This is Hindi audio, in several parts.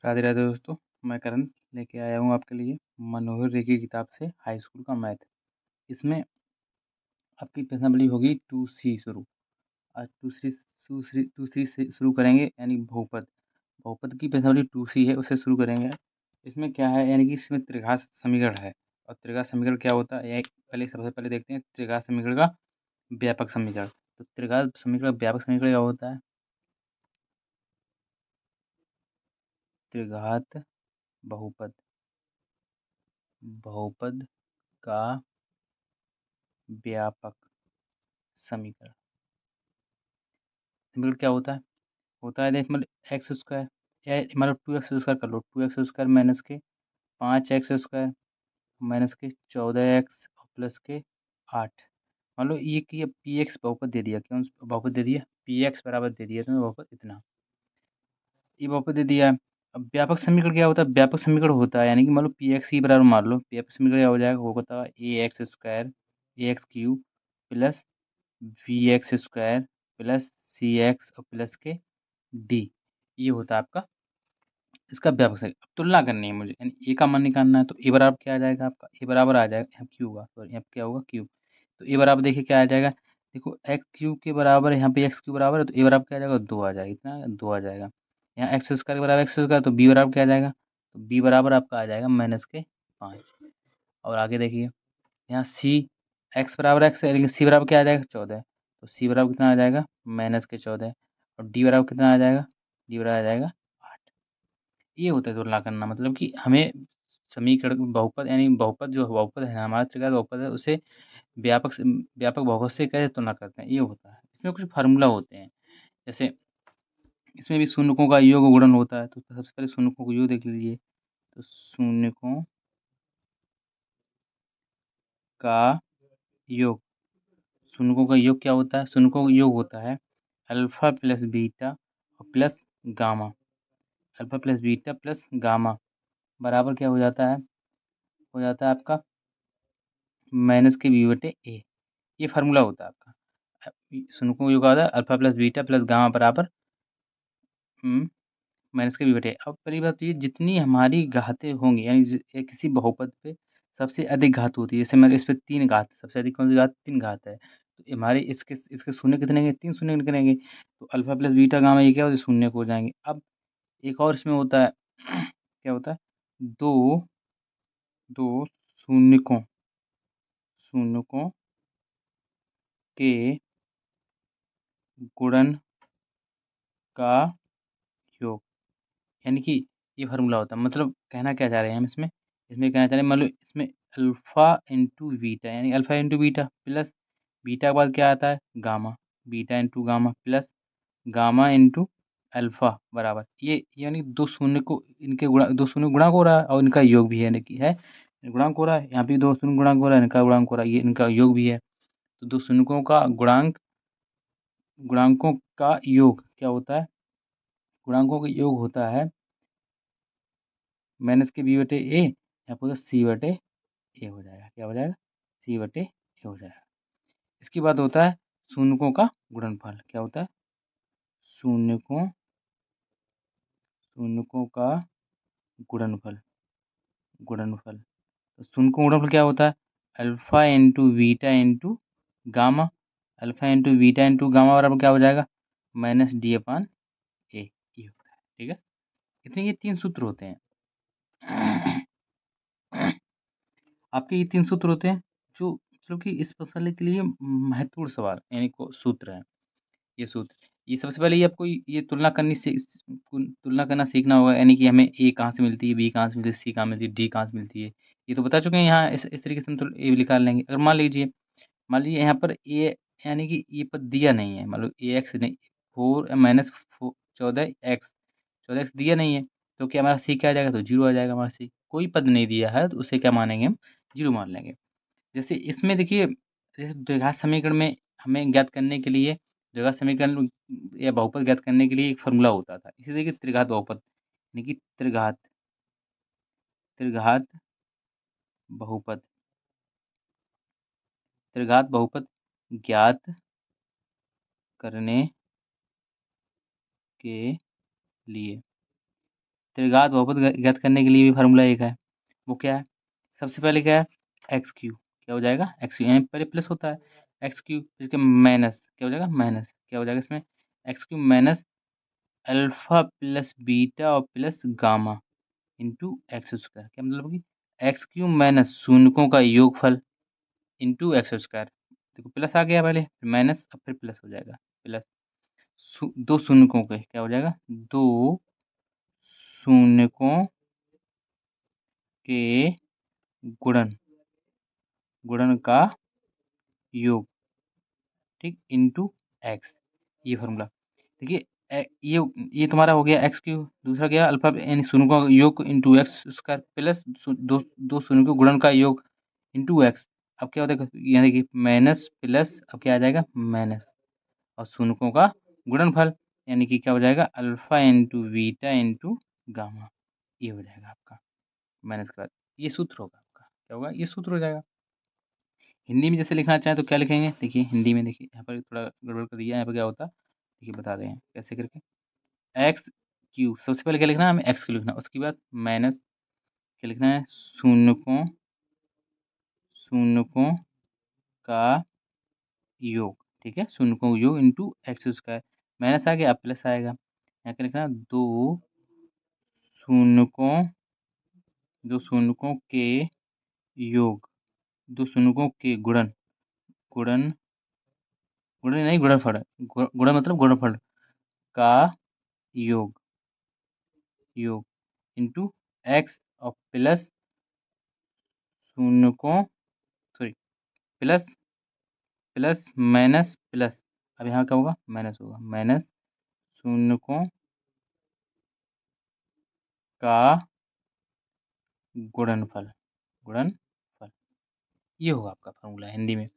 राधे राधे दोस्तों, मैं करण लेके आया हूँ आपके लिए मनोहर रे की किताब से हाई स्कूल का मैथ। इसमें आपकी प्रश्नावली होगी 2C शुरू। आज दूसरी से शुरू करेंगे, यानी बहुपद। बहुपद की प्रश्नावली 2C है, उससे शुरू करेंगे। इसमें क्या है, यानी कि इसमें त्रिघात समीकरण है। और त्रिघात समीकरण क्या होता है, यह पहले सबसे पहले देखते हैं त्रिघात समीकरण का व्यापक समीकरण। तो त्रिघात समीकरण व्यापक समीकरण क्या होता है? त्रिघात बहुपद बहुपद का व्यापक समीकरण। समीकरण क्या होता है? देख मतलब एक्स स्क्वायर, या मतलब 2x स्क्वायर कर लो। 2x स्क्वायर माइनस के 5x स्क्वायर माइनस के 14x प्लस के 8। मान लो ये कि पी एक्स बहुपद दे दिया, क्यों बहुपद दे दिया? पी एक्स बराबर दे दिया तुम्हें बहुपद इतना, ये बहुपद दे दिया है। अब व्यापक समीकरण क्या होता है? व्यापक समीकरण होता है, यानी कि मान लो पी एक्स ही बराबर मान लो, व्यापक समीकरण क्या हो जाएगा? वो होता है a x square a x cube plus v x square plus c x plus के डी। ये होता है आपका इसका व्यापक सही। अब तुलना करनी है मुझे, यानी ए का मान निकालना है। तो ए बराबर क्या आ जाएगा आपका? ए बराबर आ जाएगा, यहाँ क्यू होगा, सॉरी यहाँ क्या होगा? क्यूब। तो ए बराबर देखिए क्या आ जाएगा। देखो एक्स क्यूब के बराबर, यहाँ पे एक्स क्यूब बराबर है, तो ए बराबर क्या आ जाएगा? 2 आ जाएगा। इतना 2 आ जाएगा। यहाँ एक्स स्क्वायर के बराबर एक्स स्क्वायर, तो बी बराबर क्या आ जाएगा? तो बी बराबर आपका आ जाएगा -5। और आगे देखिए, यहाँ सी एक्स बराबर एक्स है, लेकिन सी बराबर क्या आ जाएगा? 14। तो सी बराबर कितना आ जाएगा? -14। और डी बराबर कितना आ जाएगा? डी बराबर आ जाएगा 8। ये होता है तुलना करना, मतलब कि हमें समीकरण बहुपद, यानी बहुपद जो बहुपद है हमारा त्रिघात बहुपद है, उसे व्यापक बहुपद से कैसे तुलना करते हैं, ये होता है। इसमें कुछ फार्मूला होते हैं, जैसे इसमें भी शून्यकों का योग गुणन होता है। तो सबसे पहले शून्यकों को योग देख लीजिए। तो शून्यकों का योग, शून्यकों का योग क्या होता है? शून्यकों का योग होता है alpha plus beta plus gamma. Alpha plus beta plus gamma बराबर क्या हो जाता है? हो जाता है आपका -b/a। ये फार्मूला होता है आपका। शून्यकों का योग आता है alpha plus beta plus gamma बराबर -b/a। अब पहली बात, ये जितनी हमारी घातें होंगी, यानी किसी बहुपद पे सबसे अधिक घात होती है। जैसे मेरे इस पे 3 घात, सबसे अधिक कौन सी घात? 3 घात है। तो हमारे इसके इसके शून्य कितने होंगे? 3 शून्य निकलेंगे। तो अल्फा प्लस बीटा गामा ये क्या होता है? शून्य हो जाएंगे। अब एक और इसमें होता है क्या होता है? दो दो शून्यकों शून्यकों के गुणन का योग, यानी कि ये फार्मूला होता है। मतलब कहना क्या चाह रहे हैं हम इसमें? इसमें कहना चाह रहे हैं, मतलब इसमें अल्फ़ा इंटू बीटा, यानी alpha into beta plus beta के बाद क्या आता है? Gamma. Beta into gamma plus gamma into alpha बराबर ये, यानी दो शून्य को इनके गुणा, दो शून्य गुणांक हो रहा है और इनका योग भी है, यानी कि है गुणांक हो रहा है। यहाँ भी दो शून्य गुणांक हो रहा है, इनका गुणांक हो रहा है, ये इनका योग भी है। तो दो शून्यकों का गुणांकों का योग क्या होता है? गुणांकों का योग होता है -b/a, यहाँ पर c/a हो जाएगा। क्या हो जाएगा? c/a हो जाएगा। इसके बाद होता है शून्यकों का गुणनफल। क्या होता है? शून्यकों शून्यकों का गुणनफल गुणनफल। तो शून्यकों का गुणनफल क्या होता है? Alpha into beta into gamma. Alpha into beta into gamma बराबर क्या हो जाएगा? -d/a। ये होता है। ठीक है, इतने ये 3 सूत्र होते हैं। आपके ये 3 सूत्र होते हैं, जो मतलब कि इस प्रश्नावली के लिए महत्वपूर्ण सवाल, यानी सूत्र हैं। ये सूत्र, ये सबसे पहले ये आपको ये तुलना करना सीखना होगा, यानी कि हमें ए कहाँ से मिलती है, बी कहाँ से मिलती है, सी कहाँ मिलती है, डी कहाँ से मिलती है। ये तो बता चुके हैं। यहाँ इस तरीके से हम ए निकाल लेंगे। अगर मान लीजिए यहाँ पर ए, यानी कि ये पद दिया नहीं है, मतलब ए एक्स नहीं, 4 माइनस 14x दिया नहीं है, तो क्या हमारा सी क्या आ जाएगा? तो 0 आ जाएगा हमारा सी। कोई पद नहीं दिया है तो उसे क्या मानेंगे हम? 0 मान लेंगे। जैसे इसमें देखिए, जैसे द्विघात समीकरण में हमें ज्ञात करने के लिए, द्विघात समीकरण या बहुपद ज्ञात करने के लिए एक फार्मूला होता था। इसी तरीके त्रिघात बहुपद, यानी कि त्रिघात त्रिघात बहुपद त्रिघात बहुपद ज्ञात करने के लिए त्रिघात बहुपद ज्ञात करने के लिए भी फार्मूला एक है, वो क्या है? सबसे पहले क्या है? एक्स क्यू, क्या हो जाएगा? एक्स क्यू, यानी पहले प्लस होता है एक्स क्यू, इसके माइनस क्या हो जाएगा? माइनस क्या हो जाएगा इसमें? X cube minus alpha plus beta और plus gamma into x square, क्या मतलब कि एक्स क्यू माइनस शून्यकों का योगफल इंटू एक्स स्क्वायर। देखो प्लस आ गया पहले, फिर माइनस, अब फिर प्लस हो जाएगा। प्लस दो शून्यकों के क्या हो जाएगा? दो शून्यकों के गुणन, गुणन का योग, ठीक, इंटू एक्स, ये फॉर्मूला। देखिए ये तुम्हारा हो गया एक्स क्यू, दूसरा गया अल्फा यानी शून्यकों का योग इंटू एक्स स्क्वायर प्लस दो शून्य के गुणन का योग इंटू एक्स। अब क्या होता है? यानी कि माइनस प्लस, अब क्या आ जाएगा? माइनस, और शून्यकों का गुणनफल, यानी कि क्या हो जाएगा? Alpha into beta into gamma, ये हो जाएगा आपका माइनस के बाद। ये सूत्र होगा आपका, क्या होगा? ये सूत्र हो जाएगा। हिंदी में जैसे लिखना चाहें तो क्या लिखेंगे? देखिए हिंदी में, देखिए यहाँ पर थोड़ा गड़बड़ कर दिया है, यहाँ पर क्या होता है देखिए बता रहे हैं कैसे करके। एक्स क्यू, सबसे पहले क्या लिखना है हमें? एक्स क्यू लिखना है, उसके बाद माइनस क्या लिखना है? शून्यकों, शून्यकों का योग, ठीक है, शून्यकों का योग इंटू एक्स स्क्वायर। माइनस आ गया, अब प्लस आएगा, यहाँ क्या लिखना है? शून्यकों दो शून्यकों के योग, दो शून्यकों के गुणन, गुणन, गुणन नहीं गुणनफल, गुणन मतलब गुणनफल का योग, योग इंटू एक्स और प्लस शून्यकों, sorry, plus, plus minus plus, अब यहाँ क्या होगा? माइनस होगा, माइनस शून्यकों का गुणनफल, गुणनफल, ये होगा आपका फॉर्मूला हिंदी में।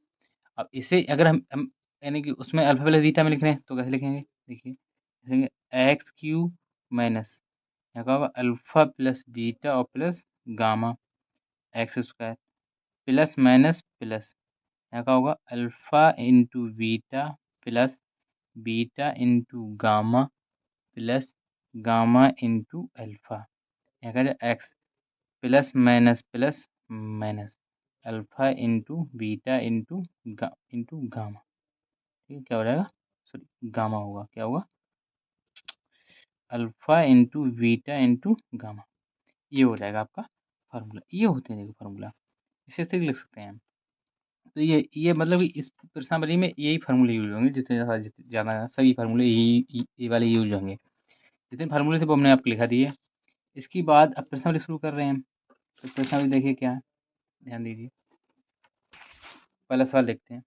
अब इसे अगर हम यानी कि उसमें अल्फा प्लस बीटा में लिख रहे हैं तो कैसे लिखेंगे? देखिए लिखेंगे एक्स क्यू माइनस, यहाँ का होगा अल्फा प्लस बीटा और plus gamma x square plus minus plus, यहाँ का होगा alpha into beta plus beta into gamma plus gamma into alpha, यहाँ का x plus minus plus minus alpha into beta into into gamma, ठीक है, क्या हो जाएगा? सॉरी गामा होगा, क्या होगा? Alpha into beta into gamma, ये हो जाएगा आपका फार्मूला। ये होते हैं देखो फार्मूला, इसे से लिख सकते हैं हम। तो ये मतलब कि इस प्रश्नावली में यही फार्मूले यूज होंगे, जितने ज़्यादा सभी फार्मूले ये वाले यूज होंगे। जितने फार्मूले थे वो हमने आपको लिखा दिए। इसके बाद अब प्रश्नावली शुरू कर रहे हैं हम। तो प्रश्नावली देखिए क्या है, ध्यान दीजिए। पहला सवाल देखते हैं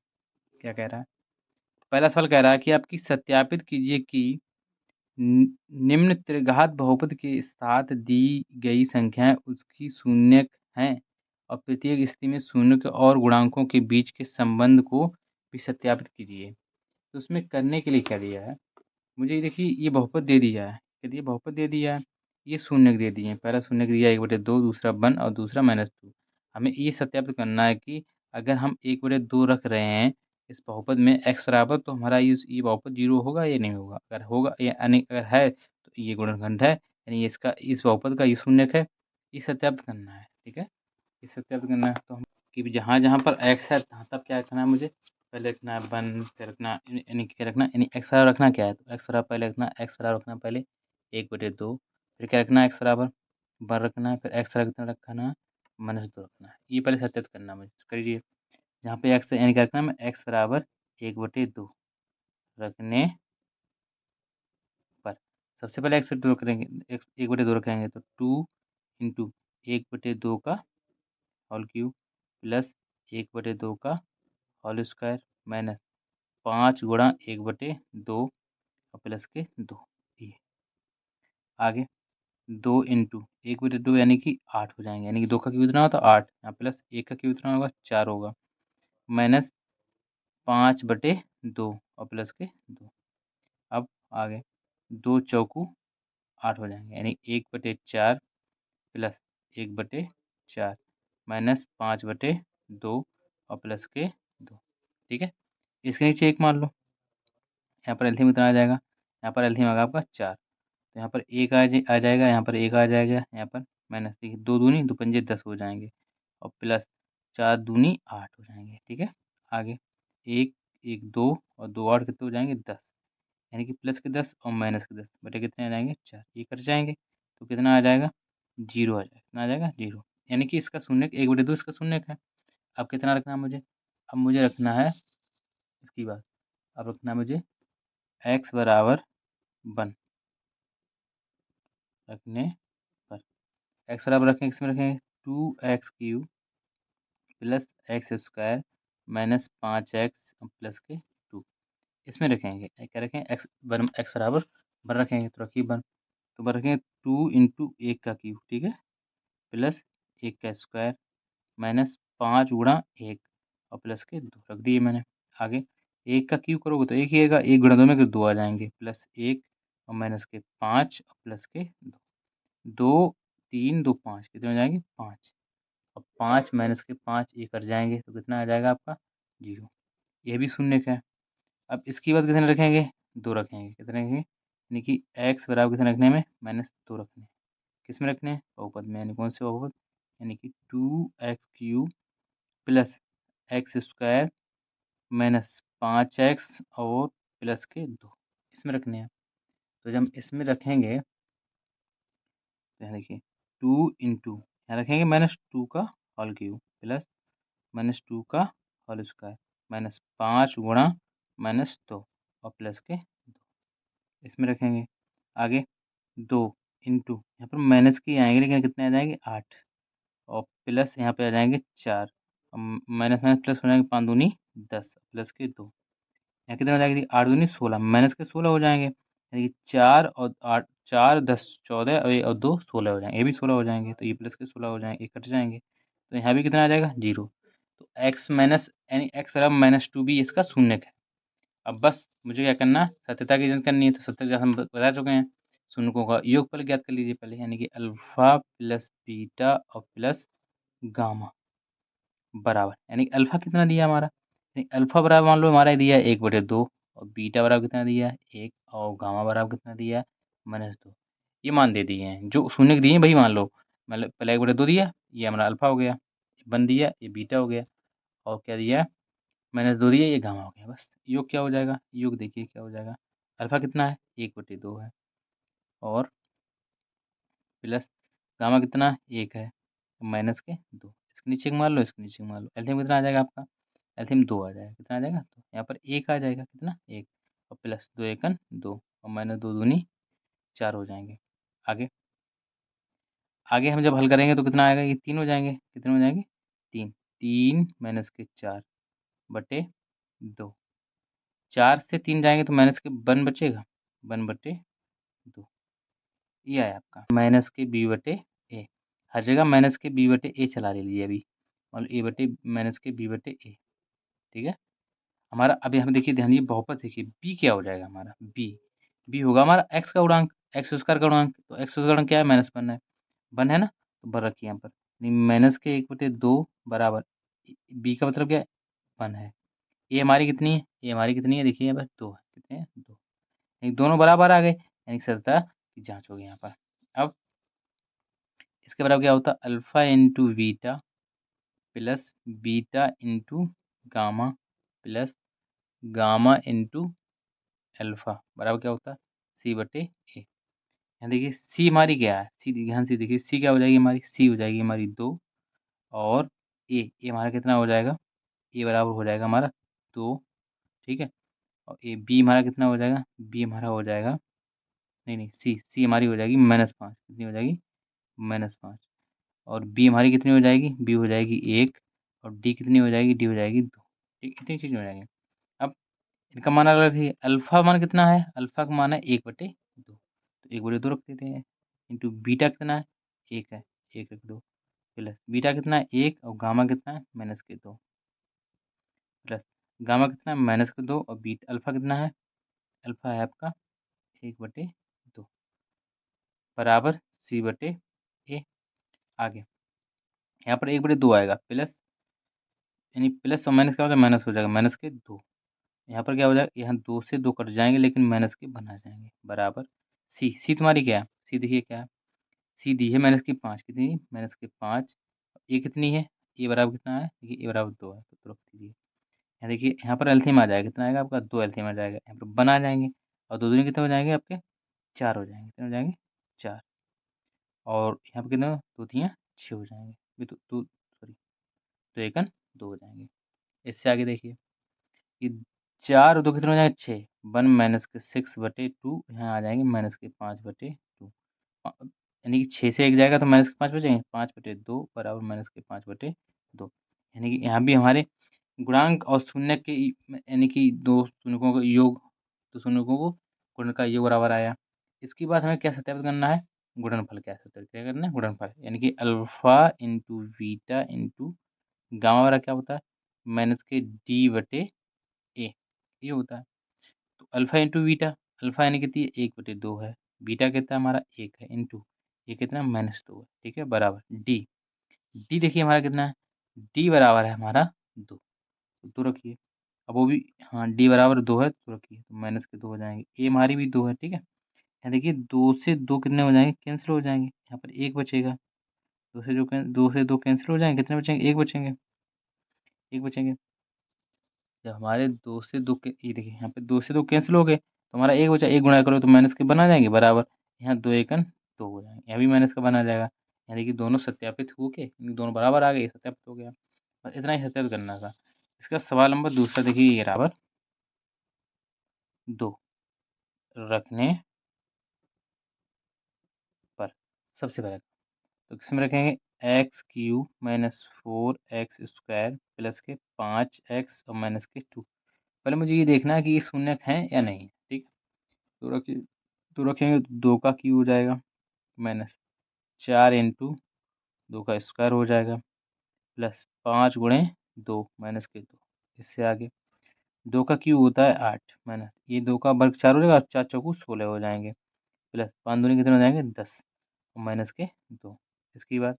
क्या कह रहा है। पहला सवाल कह रहा है कि आपकी सत्यापित कीजिए कि निम्न त्रिघात बहुपद के साथ दी गई संख्याएं उसकी शून्यक हैं और प्रत्येक स्थिति में शून्य के और गुणांकों के बीच के संबंध को भी सत्यापित कीजिए। तो उसमें करने के लिए क्या दिया है मुझे? देखिए ये बहुपद दे दिया है, क्या दिया? बहुपद दे दिया है, ये शून्यक दे दिए हैं। पहला शून्यक दिया 1/2, दूसरा 1 और दूसरा -2। हमें ये सत्यापित करना है कि अगर हम 1/2 रख रहे हैं इस बहुपद में x बराबर, तो हमारा ये बहुपद 0 होगा या नहीं होगा? अगर होगा यानी अगर है तो ये गुणनखंड है, यानी इसका इस बहुपद का ये शून्यक है। ये सत्यापित करना है, ठीक है, ये सत्यापित करना है। तो हम कि जहाँ जहाँ पर x है तहाँ तब क्या रखना है मुझे? पहले रखना है 1, फिर रखना यानी क्या रखना, यानी x बराबर रखना क्या है? तो x बराबर पहले रखना, x बराबर रखना पहले 1/2, फिर क्या रखना है? x बराबर 1 रखना है, फिर x रखना है -2 रखना है। ये पहले सत्यापित करना है मुझे, करिए। जहाँ पे x यानी क्या रखना है? मैं x बराबर 1/2 रखने पर सबसे पहले x 2 करेंगे, 1/2 रखेंगे तो 2 इंटू 1/2 का होल क्यूब प्लस 1/2 का होल स्क्वायर माइनस 5 गुणा 1/2 और प्लस के 2, ये आगे 2 इंटू 1/2 यानी कि 8 हो जाएंगे, यानी कि 2 का क्यूब इतना होता 8, यहाँ प्लस 1 का क्यूब इतना होगा 4 होगा, माइनस 5/2 और प्लस के 2। अब आगे 2 चौकू 8 हो जाएंगे, यानी 1/4 प्लस 1/4 माइनस 5/2 और प्लस के 2, ठीक है। इसके नीचे एक मान लो, यहाँ पर एल्सियम कितना आ जाएगा? यहाँ पर एल्सियम आएगा आपका 4, तो यहाँ पर एक आ जाएगा, यहाँ पर एक आ जाएगा, यहाँ पर माइनस, देखिए 2 दूनी 2 पंजे 10 हो जाएंगे और प्लस 4 दूनी 8 हो जाएंगे। ठीक है, आगे 1 1 2 और 2 8 कितने हो जाएंगे 10, यानी कि प्लस के 10 और माइनस के 10 बटे कितने आ जाएंगे 4, ये कट जाएंगे तो कितना आ जाएगा 0 आ जाएगा, कितना आ जाएगा 0, यानी कि इसका शून्य 1/2 इसका शून्य है। अब कितना रखना है मुझे, अब मुझे रखना है इसकी बात, अब रखना है मुझे x बराबर 1 रखने पर, x बराबर रखेंगे, किसमें रखेंगे 2x³ plus x square minus 5x plus के 2, इसमें रखेंगे क्या रखेंगे x बराबर 1 रखेंगे, तो रखिए 1, तो 1 रखेंगे 2 इंटू 1 का क्यूब, ठीक है, प्लस 1 का स्क्वायर माइनस 5 गुणा 1 और प्लस के 2 रख दिए मैंने। आगे 1 का क्यूब करोगे तो 1 ही आएगा, 1 गुणा 2 में 2 आ जाएंगे, प्लस 1 और माइनस के 5 और प्लस के 2, 2 3 2 5 कितने हो जाएंगे 5 और 5 माइनस के 5 ये कट जाएंगे तो कितना आ जाएगा आपका 0, ये भी शून्य का है। अब इसकी बात कितने रखेंगे 2 रखेंगे, कितने रखेंगे यानी कि x बराबर कितने रखने में -2 रखने हैं, किस में रखने हैं बहुपद में, यानी कौन से बहुपद, यानी कि 2x³ plus x square minus 5x और प्लस के 2 इसमें रखने हैं। तो जब हम इसमें रखेंगे तो यहाँ देखिए 2 इंटू यहाँ रखेंगे -2 का होल क्यूब प्लस -2 का होल स्क्वायर माइनस 5 गुणा -2 और प्लस के 2 इसमें रखेंगे। आगे 2 इंटू यहाँ पर माइनस के आएंगे लेकिन कितने आ जाएंगे 8 और प्लस यहाँ पे आ जाएंगे 4, माइनस माइनस प्लस हो जाएंगे 5 दूनी 10 प्लस के 2, यहाँ कितना हो जाएगा 8 दूनी 16 माइनस के 16 हो जाएंगे, यानी कि 4 और 8 4 10 14 और 2 16 हो जाएंगे, ये भी 16 हो जाएंगे, तो ये प्लस के 16 हो जाएंगे, ये कट जाएंगे तो यहाँ भी कितना आ जाएगा 0, तो x माइनस यानी x बराबर -2 भी इसका शून्य है। अब बस मुझे क्या करना है सत्यता की जांच करनी है, तो सत्यता हम बता चुके हैं, शून्यों का योगफल ज्ञात कर लीजिए पहले, यानी कि अल्फा प्लस बीटा और प्लस गामा बराबर, यानी अल्फा कितना दिया हमारा, यानी अल्फा बराबर मान लो हमारा दिया है 1/2 और बीटा बराबर कितना दिया है 1 और गामा बराबर कितना दिया है -2, ये मान दे दिए हैं जो शून्य दिए हैं वही मान लो, मतलब पहले 1/2 दिया, ये हमारा अल्फा हो गया, 1 दिया ये बीटा हो गया और क्या दिया है -2 दिया ये गामा हो गया, बस योग क्या हो जाएगा, योग देखिए क्या हो जाएगा, अल्फा कितना है 1/2 है और प्लस गामा कितना 1 है माइनस के 2, इसके नीचे मार लो इसके नीचे मार लो, एलसीएम कितना आ जाएगा आपका, एलसीएम 2 आ जाएगा, कितना आ जाएगा तो यहाँ पर 1 आ जाएगा, कितना 1 और प्लस 2 एकन 2 और -2 दूनी 4 हो जाएंगे। आगे आगे हम जब हल करेंगे तो कितना आएगा, ये 3 हो जाएंगे, कितने हो जाएंगे 3 3 माइनस के 4 बटे 2, 4 से 3 जाएंगे तो माइनस के 1 बचेगा 1/2, ये आया आपका माइनस के बी बटे ए, हर जगह माइनस के बी बटे ए चला लीजिए अभी, और ए बटे माइनस के बी बटे ए, ठीक है। हमारा अभी हम देखिए ध्यान दिए बहुपद देखिए बी क्या हो जाएगा हमारा, बी होगा हमारा एक्स का गुणांक, एक्स स्क्वायर का गुणांक, तो एक्स का गुणांक क्या है -1 है, 1 है ना, तो 1 रखिए यहाँ पर, माइनस के 1/2 बराबर बी का मतलब क्या है 1 है, ए हमारी कितनी है, ए हमारी कितनी है देखिए यहाँ पर 2 है, कितने हैं 2, यानी दोनों बराबर आ गए, यानी सत्यता की जाँच होगी यहाँ पर। अब इसके बराबर क्या होता है alpha into beta plus beta into gamma plus gamma into alpha बराबर क्या होता है सी बटे ए, यहाँ देखिए सी हमारी क्या है, सी ध्यान से देखिए सी क्या हो जाएगी हमारी, सी हो जाएगी हमारी 2 और ए हमारा कितना हो जाएगा, ए बराबर हो जाएगा हमारा 2, ठीक है, और ए बी हमारा कितना हो जाएगा, बी हमारा हो जाएगा नहीं सी हमारी हो जाएगी -5, कितनी हो जाएगी -5 और बी हमारी कितनी हो जाएगी, बी हो जाएगी 1 और डी कितनी हो जाएगी, डी हो जाएगी 2, ठीक इतनी चीज़ हो जाएगी। अब इनका मान अलग है, अल्फ़ा मान कितना है, अल्फ़ा का मान है 1/2, तो 1/2 रख देते हैं, इंटू बीटा कितना है 1 है, 1 रख दो, प्लस बीटा कितना है 1 और गामा कितना है -2 प्लस गामा कितना है -2 और बीटा अल्फ़ा कितना है, अल्फ़ा है आपका 1/2 बराबर सी बटे ए। आगे यहाँ पर 1/2 आएगा प्लस, यानी प्लस और माइनस क्या हो जाएगा माइनस हो जाएगा, माइनस के 2, यहाँ पर क्या हो जाएगा यहाँ 2 से 2 कट जाएंगे लेकिन माइनस के बन आ जाएंगे बराबर सी तुम्हारी क्या है, सी देखिए क्या है, सी दी है -5, कितनी, -5, ए कितनी है, ए बराबर कितना है, देखिए ए बराबर 2 है, तो रख दीजिए। यहाँ देखिए यहाँ पर एल्सियम आ जाएगा, कितना आएगा आपका, 2 एल्सियम आ जाएगा, यहाँ पर बन आ जाएंगे, और 2 दूनी कितने हो जाएंगे आपके, 4 हो जाएंगे, कितने हो जाएंगे, 4, और यहाँ पर कितने, 2 तियाँ 6 हो जाएंगे, दो दो सॉरी 2 एकन 2 हो जाएंगे। इससे आगे देखिए, ये 4 और 2 कितने हो जाएंगे, 6, 1 - 6/2, यहाँ आ जाएंगे -5/2, यानी कि 6 से 1 जाएगा तो -5 बचेंगे, 5/2 बराबर -5/2, यानी कि यहाँ भी हमारे गुणांक और शून्य के यानी कि दो शून्यकों का योग, तो शून्यकों को गुणन का योग बराबर आया। इसके बाद हमें क्या सत्यापित करना है, गुणनफल क्या सत्यापित क्या करना है, गुणनफल, यानी कि alpha into beta into gamma बराबर क्या होता है, -d/a, ये होता है। तो अल्फा इंटू बीटा, अल्फा यानी कितनी है, 1/2 है, बीटा कितना है हमारा 1 है, इंटू ये कितना है, -2 है, ठीक है, बराबर डी, डी देखिए हमारा कितना है, डी बराबर है हमारा 2, तो 2 रखिए। अब वो भी, हाँ, डी बराबर 2 है तो रखिए, तो माइनस के 2 हो जाएंगे, ए हमारी भी 2 है, ठीक है। यहाँ देखिए 2 से 2 कितने हो जाएंगे, कैंसिल हो जाएंगे, यहाँ पर 1 बचेगा, 2 से 2 कैंसिल हो जाएंगे, कितने बचेंगे, 1 बचेंगे, 1 बचेंगे। जब हमारे 2 से 2 के, ये देखिए यहाँ पे 2 से 2 कैंसिल हो गए, तो हमारा 1 बचा, 1 गुणा करो तो माइनस के बना जाएंगे, बराबर, यहाँ 2 एकन 2 हो जाएंगे, यहाँ भी माइनस का बना जाएगा, यानी कि दोनों सत्यापित हो के दोनों बराबर आ गए, सत्यापित हो गया, बस इतना ही सत्यापित करना था। इसका सवाल नंबर दूसरा देखिए, ये बराबर 2 रखने पर, सबसे पहले तो किसमें रखेंगे, x³ - 4x² प्लस के 5x और माइनस के 2, पहले मुझे ये देखना है कि ये शून्य है या नहीं, ठीक है। तो रखिए, तो रखेंगे तो 2 का क्यूब हो जाएगा, -4 इंटू 2 का स्क्वायर हो जाएगा, प्लस 5 × 2 माइनस के 2, इससे आगे 2 का क्यूब होता है 8, माइनस ये 2 का वर्ग 4 हो जाएगा, 4 चौको 16 हो जाएंगे, प्लस 5 दूनी कितने हो जाएंगे, 10, और माइनस के 2, इसके बाद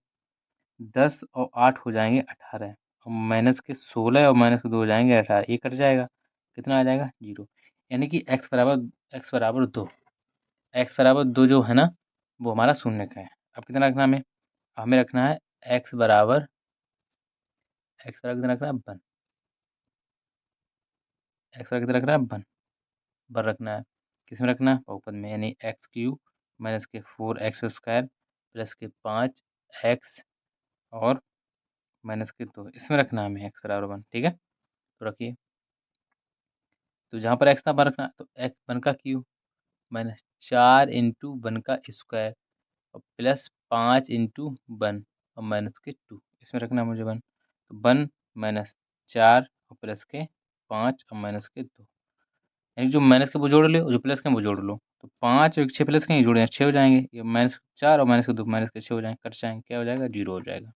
10 और 8 हो जाएंगे 18, और माइनस के 16 और माइनस के 2 हो जाएंगे 18, ये कट जाएगा, कितना आ जाएगा, 0, यानी कि x बराबर 2, x बराबर 2 जो है ना, वो हमारा शून्य का है। अब कितना रखना हमें, हमें रखना है x बराबर कितना रखना है, 1, x बराबर कितना रखना है, 1 बर रखना है, किस में रखना है, बहुपद में, यानी x³ माइनस के 4x² प्लस के 5x और माइनस के 2, इसमें रखना है हमें x बराबर 1, ठीक है। तो रखिए, तो जहाँ पर x था 1 रखना, तो x 1 का क्यूब -4 इंटू 1 का स्क्वायर और प्लस 5 इंटू 1 और माइनस के 2, इसमें रखना है मुझे 1, तो 1 -4 और प्लस के 5 और माइनस के 2, यानी जो माइनस के वो जोड़ लो, जो प्लस के वो जोड़ लो, तो 5 और 6 प्लस के जोड़े 6 हो जाएंगे, ये -4 और माइनस के 2 माइनस के 6 हो जाएंगे, कट जाएंगे, क्या हो जाएगा, 0 हो जाएगा,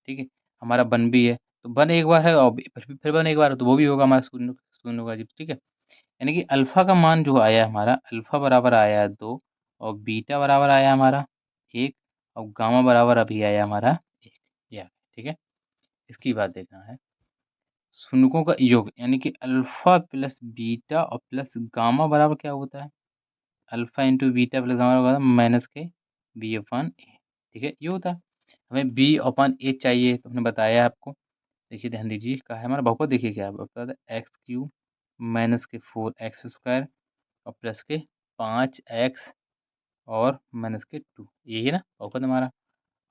ठीक है। हमारा 1 भी है, तो 1 एक बार है और फिर 1 एक बार है, तो वो भी होगा हमारा शून्य, शून्य होगा जी, ठीक है। यानी कि अल्फा का मान जो आया हमारा, अल्फा बराबर आया 2 और बीटा बराबर आया हमारा 1 और गामा बराबर अभी आया हमारा 1, या ठीक है। इसकी बात देखना है, शून्यकों का योग, यानी कि अल्फा प्लस बीटा और प्लस गामा बराबर क्या होता है, alpha into beta plus gamma बराबर माइनस के b/a, ठीक है, ये होता है। हमें b/a चाहिए, तो हमने बताया आपको, देखिए ध्यान दीजिए, कहा है हमारा बहुपद, देखिए क्या है बहुपद, x³ माइनस के 4x² और प्लस के 5x और माइनस के 2, यही है ना बहुपद हमारा।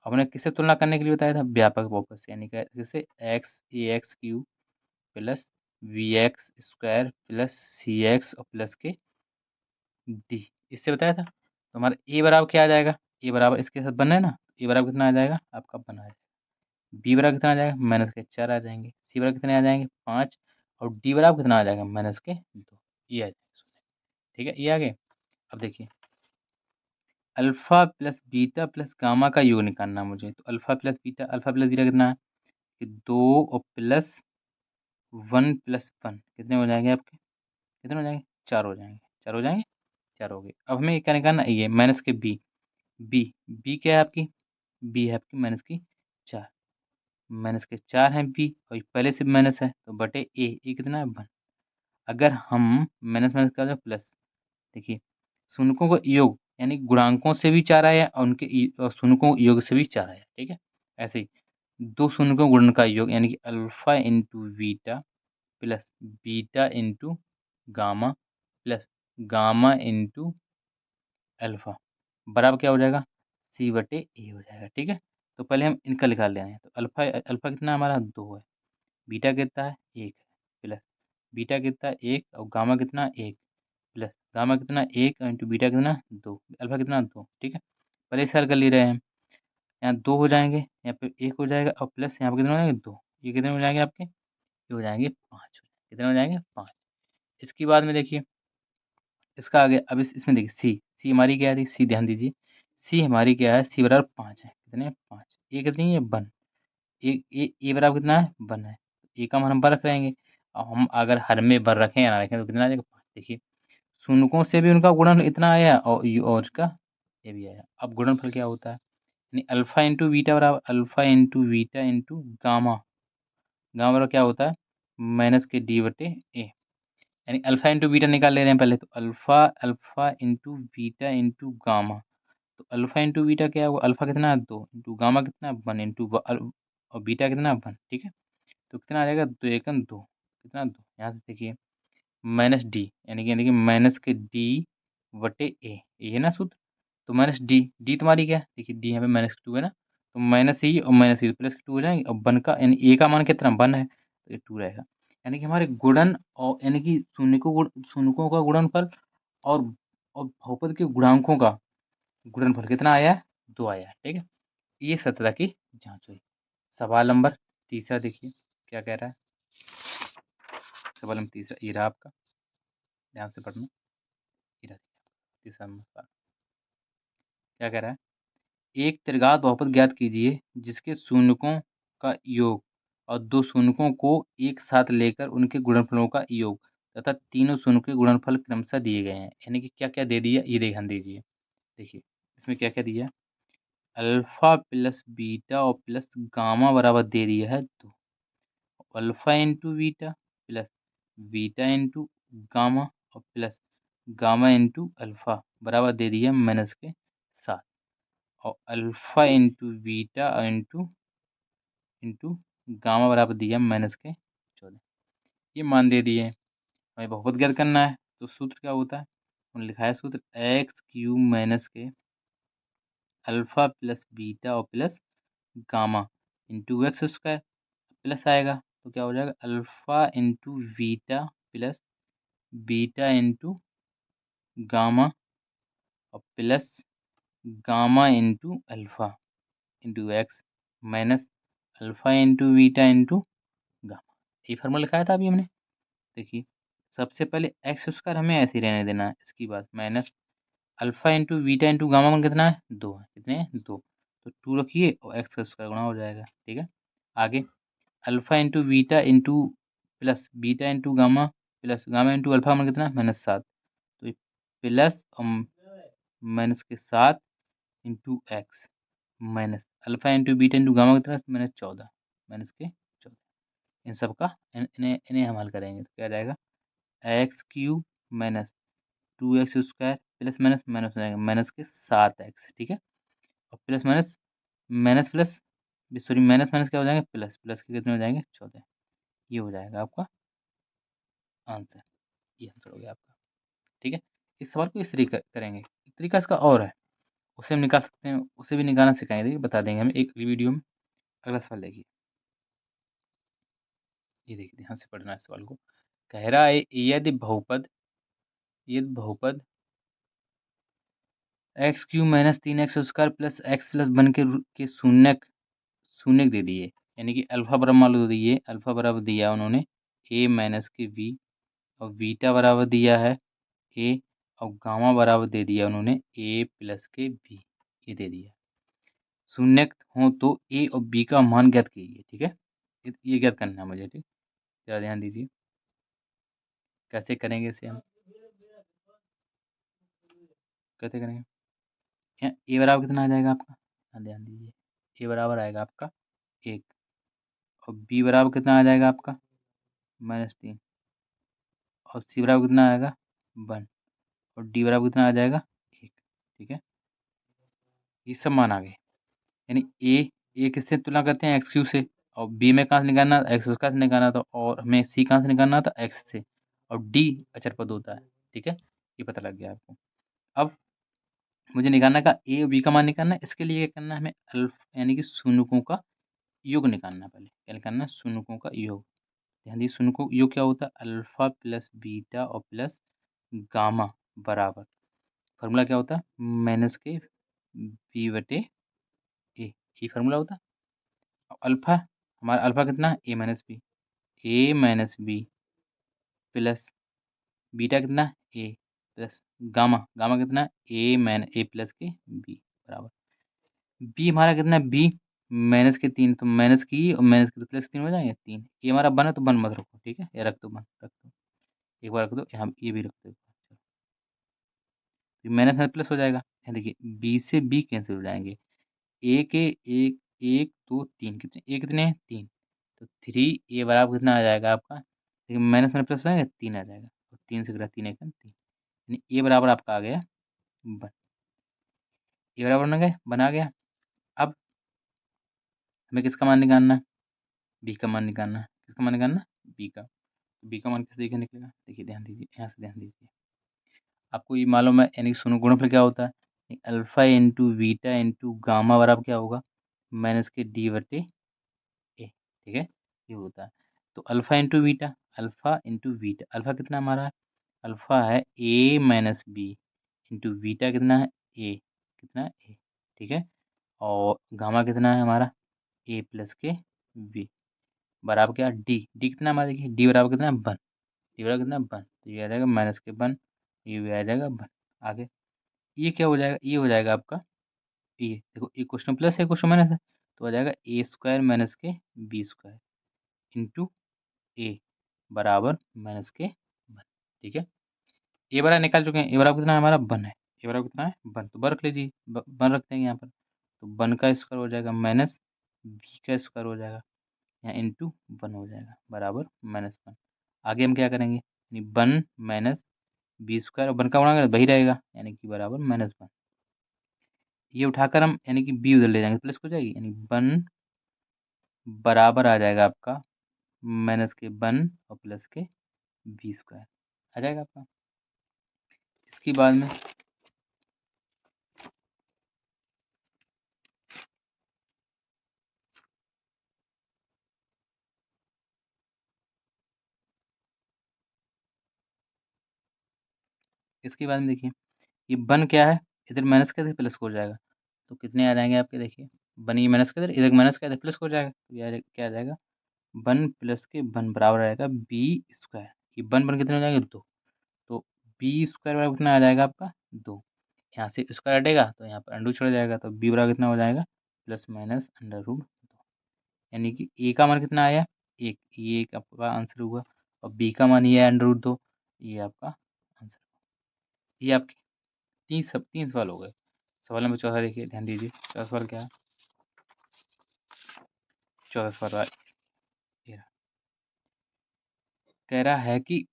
हमने किससे तुलना करने के लिए बताया था, व्यापक बहुपद से, यानी कि जैसे x³ plus vx² plus cx और प्लस के d, इससे बताया था। तो हमारा a बराबर क्या आ जाएगा, a बराबर इसके साथ बना है ना, a बराबर कितना आ जाएगा आपका, बना आ जाएगा, b बराबर कितना आ जाएगा, -4 आ जाएंगे, c बराबर कितने आ जाएंगे 5, और d बराबर कितना आ जाएगा, -2, ये आ जाएगा, ठीक है, ये आ गए। अब देखिए, alpha plus beta plus gamma का योग निकालना है मुझे, तो अल्फा प्लस बीटा कितना है कि 2 और प्लस 1 प्लस 1 कितने हो जाएंगे आपके, कितने हो जाएंगे, 4 हो जाएंगे, 4 हो जाएंगे, 4 हो गए। अब हमें क्या निकालना है, ये माइनस के बी, बी क्या है आपकी, बी है आपकी -4, माइनस के 4 है बी, और पहले से माइनस है तो बटे ए कितना है 1, अगर हम माइनस माइनस कर दें प्लस, देखिए शून्यकों का योग यानी गुणांकों से भी 4 आया और उनके शून्यकों योग से भी 4 आया। ठीक है, ऐसे ही 2 शून्यकों गुणन का योग यानी कि alpha into beta plus beta into gamma plus gamma into alpha बराबर क्या हो जाएगा, सी बटे ए हो जाएगा। ठीक है, तो पहले हम इनका निकाल ले रहे हैं। तो अल्फा अल्फा कितना हमारा 2 है, बीटा कितना है 1 है, प्लस बीटा कितना 1 और गामा कितना 1 प्लस गामा कितना 1 इंटू बीटा कितना 2, अल्फा कितना 2। ठीक है, पहले सर कर ले रहे हैं। यहाँ 2 हो जाएंगे, यहाँ पे 1 हो जाएगा और प्लस यहाँ पे कितने हो जाएंगे 2, ये कितने हो जाएंगे आपके, ये हो जाएंगे 5। कितने हो जाएंगे 5। इसके बाद में देखिए इसका आगे अब इसमें देखिए सी हमारी क्या है, सी ध्यान दीजिए, सी हमारी क्या है, सी बराबर 5 है। कितने 5, ए कितनी है 1, ए बराबर कितना है 1 है। ए का मान हम 1 रख रहेंगे। अब हम अगर हर में 1 रखें या ना रखें तो कितना आ जाएगा 5। देखिए शून्यकों से भी उनका गुणन इतना आया और इसका ये भी आया। अब गुणनफल क्या होता है, यानी अल्फा इंटू बीटा बराबर alpha into beta into gamma, gamma बराबर क्या होता है माइनस के डी बटे ए। यानी अल्फा इंटू बीटा निकाल ले रहे हैं पहले, तो alpha alpha into beta into gamma. तो अल्फा इंटू बीटा क्या होगा, अल्फा कितना है 2 इंटू गामा कितना है 1 इंटू और बीटा कितना है 1। ठीक है, तो कितना आ जाएगा 2 एकम 2, कितना 2। यहाँ से देखिए माइनस डी यानी कि माइनस के डी बटे ए, ये है ना सूत्र। तो माइनस डी, डी तुम्हारी क्या है, देखिए डी यहाँ पे माइनस 2 है ना, तो माइनस ई और माइनस ई प्लस 2 हो जाएंगे और 1 का यानी ए का मान कितना 1 है तो ये 2 रहेगा। यानी कि हमारे गुणन और यानी कि शून्यकों का गुणनफल और बहुपद के गुणांकों का गुणनफल कितना आया है 2 आया है। ठीक है, ये सत्रह की जांच हुई। सवाल नंबर तीसरा देखिए क्या कह रहा है। सवाल नंबर तीसरा ये रहा आपका, ध्यान से पढ़ना। ये रहा तीसरा नंबर क्या कह रहा है, एक त्रिघात बहुपद ज्ञात कीजिए जिसके शून्यकों का योग और 2 शून्यकों को एक साथ लेकर उनके गुणनफलों का योग तथा तीनों शून्य के गुणनफल क्रमशः दिए गए हैं। यानी कि क्या क्या दे दिया ये ध्यान दीजिए। देखिए इसमें क्या क्या दिया, अल्फा प्लस बीटा और प्लस गामा बराबर दे दिया है 2, alpha into beta plus beta into gamma और प्लस गामा इंटू अल्फा बराबर दे दिया माइनस के 7, और alpha into beta into into gamma बराबर दिया माइनस के 14। ये मान दे दिए, हमें बहुपद ज्ञात करना है। तो सूत्र क्या होता है, उन्होंने लिखा है सूत्र एक्स क्यूब माइनस के अल्फा प्लस बीटा और plus gamma into x square, plus आएगा तो क्या हो जाएगा alpha into beta plus beta into gamma और plus gamma into alpha into x minus alpha into beta into gamma. ये फार्मूला लिखाया था अभी हमने। देखिए सबसे पहले एक्स स्क्वायर हमें ऐसे ही रहने देना है, इसकी बात minus alpha into beta into gamma में कितना है 2 है, कितने हैं 2, तो 2 रखिए और एक्स का स्क्वायर गुणा हो जाएगा। ठीक है, आगे alpha into beta into plus beta into gamma plus gamma into alpha में कितना माइनस 7, तो ये प्लस माइनस के 7 into x minus alpha into beta into gamma कितना माइनस 14, माइनस के 14। इन सब का इन्हें इन्हें हम हल करेंगे तो क्या जाएगा x cube minus 2x square plus minus minus हो जाएगा माइनस के 7x। ठीक है, और plus minus minus plus sorry minus minus क्या हो जाएंगे प्लस, प्लस के कितने हो जाएंगे 14। ये हो जाएगा आपका आंसर, ये आंसर हो गया आपका। ठीक है, इस सवाल को इस तरीका करेंगे, एक तरीका इसका और है उसे हम निकाल सकते हैं, उसे भी निकालना सिखाएंगे, देखिए बता देंगे हम एक वीडियो में। अगला सवाल देखिए, ये देखिए ध्यान से पढ़ना है सवाल को। कह रहा है यदि बहुपद x cube minus 3x square plus x plus 1 के शून्य दे दिए, यानी कि अल्फा बराबर मान लो दिए, अल्फा बराबर दिया उन्होंने ए माइनस के बी और बीटा बराबर दिया है ए और गामा बराबर दे दिया उन्होंने ए प्लस के बी, ये दे दिया। शून्य हो तो ए और बी का मान ज्ञात कीजिए। ठीक है, ये ज्ञात करना है मुझे। ठीक, जरा ध्यान दीजिए कैसे करेंगे इसे हम, कैसे करेंगे। यहाँ ए बराबर कितना आ जाएगा आपका, ध्यान दीजिए, ए बराबर आएगा आपका 1 और बी बराबर कितना आ जाएगा आपका -3 और सी बराबर कितना आएगा 1 और डी बराबर कितना आ जाएगा 1। ठीक है, ये सब मान आ गए। यानी ए किससे तुलना करते हैं, एक्स क्यू से, और बी में कहाँ से निकालना, एक्स उसका से निकालना था, और हमें सी कहाँ से निकालना था, एक्स से, और डी अचर पद होता है। ठीक है, ये पता लग गया आपको। अब मुझे निकालना का ए और बी का मान निकालना है। इसके लिए क्या करना है, हमें अल्फा यानी कि शून्यकों का योग निकालना है। पहले क्या निकालना है, शून्यकों का योग। ध्यान दीजिए, शून्यकों योग क्या होता है, अल्फा प्लस बीटा और प्लस गामा बराबर, फॉर्मूला क्या होता है, माइनस के बी बटे ए, ये फार्मूला होता है। अब अल्फा, हमारा अल्फा कितना है, ए माइनस बी प्लस बीटा कितना, ए प्लस गामा, गामा कितना, ए प्लस के बी बराबर, बी हमारा कितना, बी माइनस के 3, तो माइनस की और माइनस के तो प्लस 3 हो जाएंगे, 3। ये हमारा बन है तो बन मत रखो, ठीक है, ये रख दो, बन रख दो, एक बार रख दो, यहाँ ये भी रख दो। माइनस में प्लस हो जाएगा। यहाँ देखिए, बी से बी कैंसिल हो जाएंगे, ए के एक, एक दो तीन, कितने ए कितने हैं, 3, तो 3 ए बराबर कितना आ जाएगा आपका, देखिए माइनस में प्लस हो जाएगा, 3 आ जाएगा, तो 3 से कटा 3 एक 3, यानी ए बराबर आपका आ गया बन, ए बराबर बन गए, बना गया। अब हमें किसका मान निकालना है, बी का मान निकालना है। किसका मान निकालना है, बी का। बी का मान किस तरीके निकलेगा, देखिए ध्यान दीजिए, यहाँ से ध्यान दीजिए, आपको ये मालूम है, यानी कि सुनो गुणनफल क्या होता है, alpha into beta into gamma बराबर क्या होगा, माइनस के डी बटे ए। ठीक है, ये होता है। तो alpha into beta, alpha into beta, alpha कितना हमारा है, अल्फा है ए माइनस बी इंटू बीटा कितना है, ए, कितना है ए। ठीक है, और गामा कितना है हमारा, ए प्लस के बी बराबर क्या, डी, डी कितना हमारा, देखिए डी बराबर कितना है, वन, डी बराबर कितना है, वन, तो ये आ जाएगा माइनस के वन, ये भी आ जाएगा वन। आगे ये क्या हो जाएगा, ये हो जाएगा आपका, ये देखो, ये क्वेश्चन प्लस है, क्वेश्चन माइनस है, तो आ जाएगा ए स्क्वायर माइनस के बी स्क्वायर इंटू ए बराबर माइनस के वन। ठीक है, ए बराबर निकाल चुके हैं, ए बराबर कितना है हमारा, वन है, ए बराबर कितना है, वन, तो वन रख लीजिए, वन रखते हैं यहाँ पर, तो वन का स्क्वायर हो जाएगा माइनस बी का स्क्वायर हो जाएगा, यहाँ इंटू वन हो जाएगा बराबर माइनस वन। आगे हम क्या करेंगे, यानी one minus B square, one का गुणा वही रहेगा, यानी कि बराबर माइनस वन। ये उठाकर हम यानी कि बी उधर ले जाएंगे, प्लस हो जाएगी, यानी वन बराबर आ जाएगा आपका माइनस के वन और प्लस के बी स्क्वायर आ जाएगा आपका। इसके बाद में देखिए, ये वन क्या है, इधर माइनस का, इधर प्लस हो जाएगा, तो कितने आ जाएंगे आपके, देखिए वन, ये माइनस का इधर माइनस का, इधर प्लस हो जाएगा, तो ये क्या आ जाएगा, वन प्लस के वन बराबर आएगा बी स्क्वायर, ये वन वन कितने हो जाएंगे, दो, तो बी स्क्वायर बराबर कितना आ जाएगा आपका, दो, यहाँ से स्क्वायर हटेगा तो यहाँ पर अंडू छोड़ जाएगा, तो बी बराबर कितना हो जाएगा, प्लस माइनस अंडर रूट दो, यानी कि ए का मान कितना आया, एक, ये एक आपका आंसर हुआ, और बी का मान ये है अंडर रूट दो, ये आपका आंसर। ये आपके तीन सवाल हो गए। सवाल नंबर चौथा देखिए, ध्यान दीजिए, चौथा सवाल क्या है, चौथा सवाल ये रहा। कह रहा है कि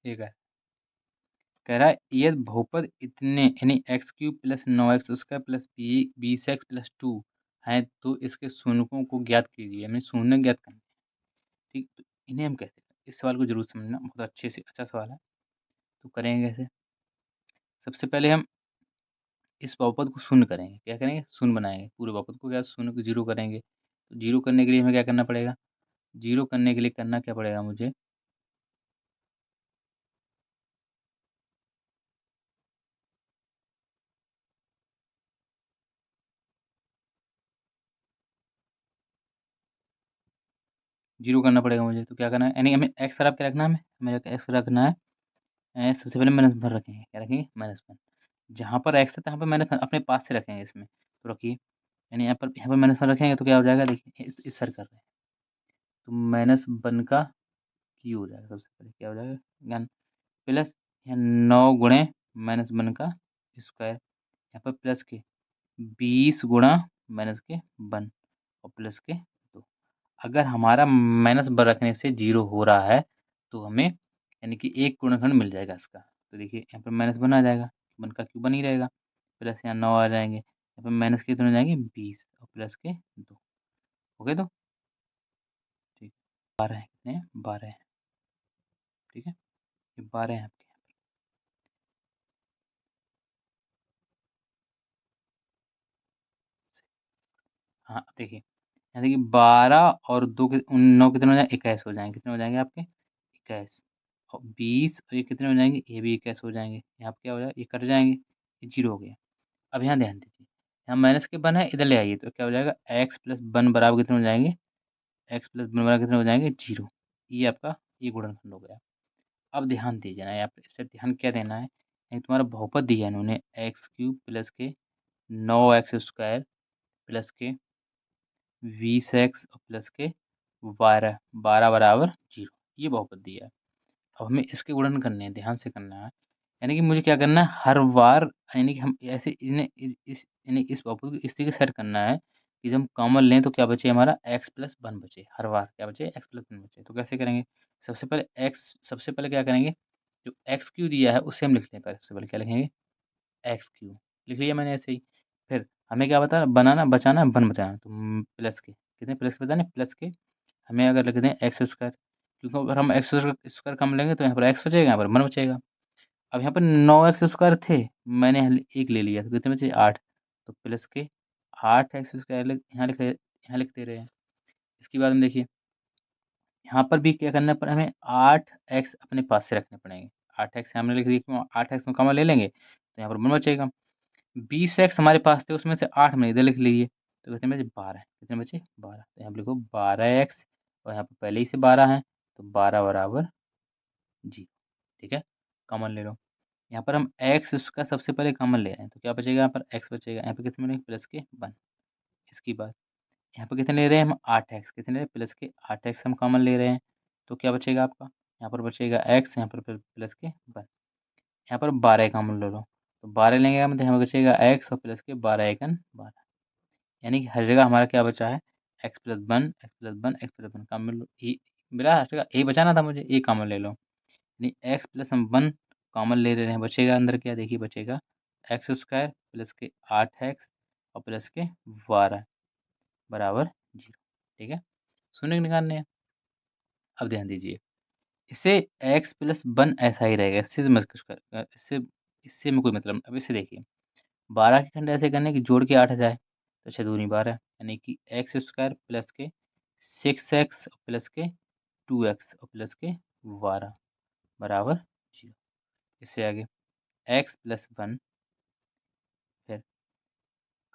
एक है, कह रहा है ये बहुपद इतने यानी x cube plus 9x square plus B 20x plus 2 है, तो इसके शून्यकों को ज्ञात कीजिए, हमें शून्य ज्ञात करना है। ठीक, तो इन्हें हम कैसे करें, इस सवाल को जरूर समझना, बहुत अच्छे से अच्छा सवाल है। तो करेंगे कैसे, सबसे पहले हम इस बहुपद को शून्य करेंगे, क्या करेंगे, शून्य बनाएंगे, पूरे बहुपद को क्या, शून्य को जीरो करेंगे। तो जीरो करने के लिए हमें क्या करना पड़ेगा, जीरो करने के लिए करना क्या पड़ेगा मुझे, जीरो करना पड़ेगा मुझे। तो क्या करना है, यानी हमें एक्स बराबर क्या रखना है, हमें एक्स रखना है, सबसे पहले माइनस वन रखेंगे, क्या रखेंगे, माइनस वन। जहाँ पर एक्स है तहाँ पर माइनस अपने पास से रखेंगे इसमें, तो रखिए, यानी यहाँ पर माइनस वन रखेंगे तो क्या हो जाएगा, देखिए इस सर कर रहे हैं, तो माइनस वन का क्यू हो जाएगा, सबसे पहले क्या हो जाएगा, ज्ञान प्लस, यहाँ 9 गुणे माइनस वन का स्क्वायर, यहाँ पर प्लस के 20 गुणा माइनस के 1 और प्लस के 2। अगर हमारा माइनस रखने से 0 हो रहा है तो हमें यानी कि एक गुणनखंड मिल जाएगा इसका। तो देखिए यहाँ पर माइनस 1 आ जाएगा, 1 का क्यूब बन ही रहेगा, प्लस यहाँ 9 आ जाएंगे, यहाँ पर माइनस के कितने हो जाएंगे 20 और प्लस के 2। हो गए तो ठीक, 12 है, कितने हैं 12 है, ठीक है, ये 12 है आपके। हाँ देखिए, यहाँ देखिए 12 और 2 के 9 कितने हो जाएंगे 21 हो जाएंगे, कितने हो जाएंगे आपके 21 और 20 और ये कितने हो जाएंगे, ये भी 21 हो जाएंगे, यहाँ पे क्या हो जाएगा ये कट जाएंगे, ये 0 हो गया। अब यहाँ ध्यान दीजिए, यहाँ माइनस के 1 है, इधर ले आइए तो क्या हो जाएगा x प्लस 1 बराबर कितने हो जाएंगे, x प्लस 1 बराबर कितने हो जाएंगे 0। ये आपका ये गुणनखंड हो गया। अब ध्यान दीजिए ना, यहाँ पे इस पर ध्यान क्या देना है, ये तुम्हारा बहुपद दिया है इन्होंने एक्स क्यूब प्लस के 9x² प्लस के 20x प्लस के 12 12 बराबर 0, ये बहुपद दिया है। अब हमें इसके गुणन करने हैं, ध्यान से करना है, यानी कि मुझे क्या करना है हर बार, यानी कि हम ऐसे इन्हें इस यानी इस बहुपद को इस तरीके से सेट करना है कि जब हम कॉमन लें तो क्या बचे हमारा x प्लस 1 बचे, हर बार क्या बचे x प्लस 1 बचे। तो कैसे करेंगे, सबसे पहले क्या करेंगे, जो एक्स क्यू दिया है उसे हम लिख लें, पहले सबसे पहले क्या लिखेंगे एक्स क्यू, लिख लिया मैंने ऐसे ही। फिर हमें क्या बता बनाना बचाना 1 बचाना, तो प्लस के कितने प्लस के बताने प्लस के, हमें अगर लिख दें एक्स स्क्वायर, क्योंकि अगर हम एक्स स्क्वायर कम लेंगे तो यहाँ पर एक्स बचेगा, यहाँ पर 1 बचेगा। अब यहाँ पर 9x² थे, मैंने एक ले लिया तो कितने बचे 8, तो प्लस के 8x² यहाँ लिखते रहे। इसके बाद में देखिए यहाँ पर भी क्या करना पर हमें 8x अपने पास से रखने पड़ेंगे, 8x हमने लिख दिया क्यों, 8x में कॉमन ले लेंगे तो यहाँ पर 1 बचेगा। 20x हमारे पास थे उसमें से 8 हमने इधर लिख लिए, तो कितने बचे 12, कितने बचे 12, तो यहाँ पर लिखो 12x और यहाँ पर पहले ही से 12 है तो 12 बराबर जी, ठीक है, कॉमन ले लो। यहाँ पर हम एक्स उसका सबसे पहले कॉमन ले रहे हैं तो क्या बचेगा, यहाँ पर एक्स बचेगा, यहाँ पे कितने बनेंगे प्लस के 1। इसकी बात यहाँ पर कितने ले रहे हैं हम 8x, कितने ले रहे हैं प्लस के 8x हम कॉमन ले रहे हैं, तो क्या बचेगा आपका, यहाँ पर बचेगा x, यहाँ पर प्लस के 1, यहाँ पर 12 कॉमन ले लो, तो 12 लेंगे मतलब यहाँ पर बचेगा x और प्लस के 12 एकन 12, यानी कि हर जगह हमारा क्या बचा है x plus 1 x plus 1 x plus 1 common लो, मिला हर जगह यही बचाना था मुझे, ये कॉमन ले लो, यानी एक्स प्लस हम 1 कॉमन ले रहे हैं, बचेगा अंदर क्या देखिए बचेगा x² प्लस के 8x और प्लस के 12 बराबर 0, ठीक है, शून्य निकालने हैं। अब ध्यान दीजिए इसे x प्लस 1 ऐसा ही रहेगा, इससे मत कुछ कर, इससे इससे में कोई मतलब नहीं। अब इसे देखिए 12 के खंड ऐसे करने की जोड़ के 8 आ जाए तो 6 दूनी 12, यानी कि x² प्लस के 6x प्लस के 2x और प्लस के 12 बराबर 0। इससे आगे x प्लस 1, फिर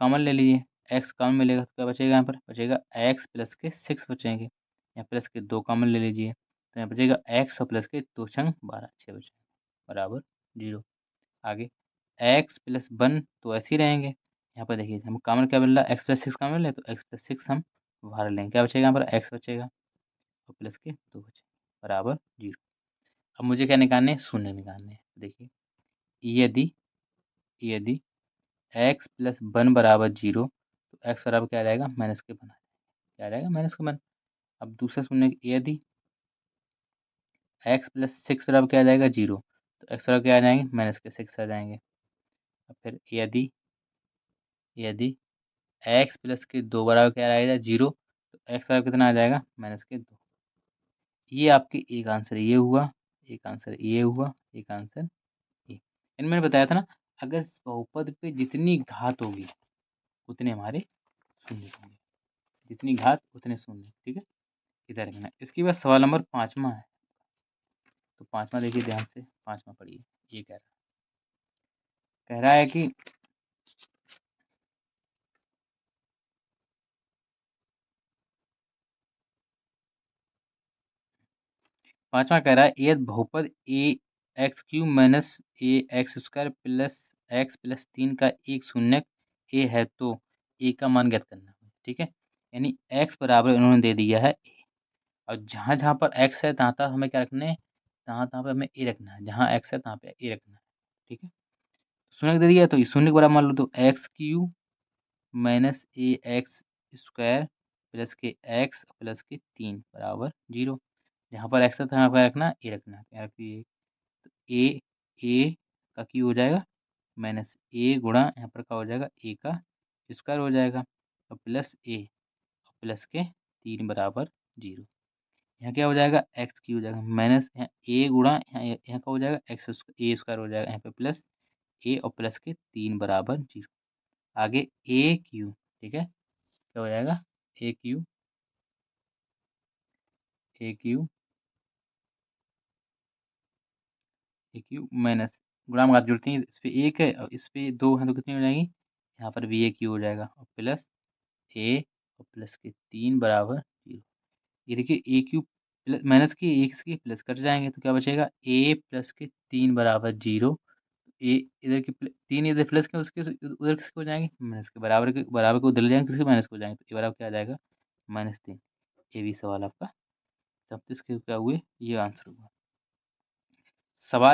कॉमन ले लीजिए, x कॉमन मिलेगा तो क्या बचेगा, यहाँ पर बचेगा x प्लस के 6 बचेंगे, यहाँ प्लस के 2 कॉमन ले लीजिए तो यहाँ बचेगा x और प्लस के 2 छंग 12 6 बचेंगे बराबर 0। आगे x प्लस 1 तो ऐसे ही रहेंगे, यहाँ पर देखिए हम कॉमन क्या मिल रहा है x प्लस 6 कॉमन ले तो x प्लस 6 हम बाहर लेंगे, क्या बचेगा यहाँ पर x बचेगा और प्लस के 2 बचेंगे बराबर 0। अब मुझे क्या निकालने हैं, शून्य निकालने हैं। देखिए यदि यदि x प्लस 1 बराबर 0 तो x बराबर क्या आ जाएगा माइनस के 1, क्या आ जाएगा माइनस के 1। अब दूसरा शून्य यदि x प्लस 6 बराबर क्या आ जाएगा 0 तो x बराबर क्या आ जाएंगे माइनस के 6 आ जाएंगे। अब फिर यदि x प्लस के 2 बराबर क्या आएगा 0 तो x बराबर कितना आ जाएगा माइनस के 2। ये आपके एक आंसर ये हुआ, एक आंसर ये हुआ, एक आंसर ये। इन मैंने बताया था ना, अगर बहुपद पे जितनी घात होगी उतने हमारे शून्य होंगे, जितनी घात उतने शून्य, ठीक है, इधर रखना। इसके बाद सवाल नंबर 5वां है, तो 5वां देखिए ध्यान से, 5वां पढ़िए। ये कह रहा है कि 5वां कह रहा है यदि बहुपद a x cube minus a x square plus x plus 3 का एक शून्य ए है तो ए का मान ज्ञात करना है, ठीक है, यानी एक्स बराबर इन्होंने दे दिया है ए, और जहाँ जहाँ पर एक्स है तहाँ तहाँ हमें क्या रखना है, तहाँ तहाँ पर हमें ए रखना है, जहाँ एक्स है तहाँ पे ए रखना है, ठीक है। शून्य दे दिया तो ये शून्य के बराबर मान लो तो x cube minus a x square plus के एक्स प्लस के 3 बराबर 0। यहाँ पर एक्स था यहाँ पर रखना ए रखना, यहाँ पे तो ए का क्यू हो जाएगा माइनस ए गुणा यहाँ पर क्या हो जाएगा ए का स्क्वायर हो जाएगा और प्लस ए प्लस के 3 बराबर 0। यहाँ क्या हो जाएगा एक्स की हो जाएगा माइनस यहाँ ए गुणा यहाँ का हो जाएगा एक्स ए स्क्वायर हो जाएगा यहाँ पे प्लस ए और प्लस के 3 बराबर 0। आगे ए क्यू, ठीक है, क्या हो जाएगा a cube a cube a cube minus गुणा में जुड़ती हैं, इस पे एक है और इस पे दो हैं तो कितनी हो जाएंगी, यहाँ पर भी ए क्यू हो जाएगा और प्लस ए और प्लस के 3 बराबर 0। ये देखिए ए क्यू प्लस माइनस के एक के प्लस कर जाएंगे तो क्या बचेगा ए प्लस के 3 बराबर 0। ए इधर की 3 इधर प्लस के उसके उधर किसके हो जाएंगे माइनस के, बराबर के उधर ले जाएंगे किसके माइनस के हो जाएंगे, तो ये बराबर क्या आ जाएगा -3। ये भी सवाल आपका 36 के क्या हुए, ये आंसर हुआ। सवाल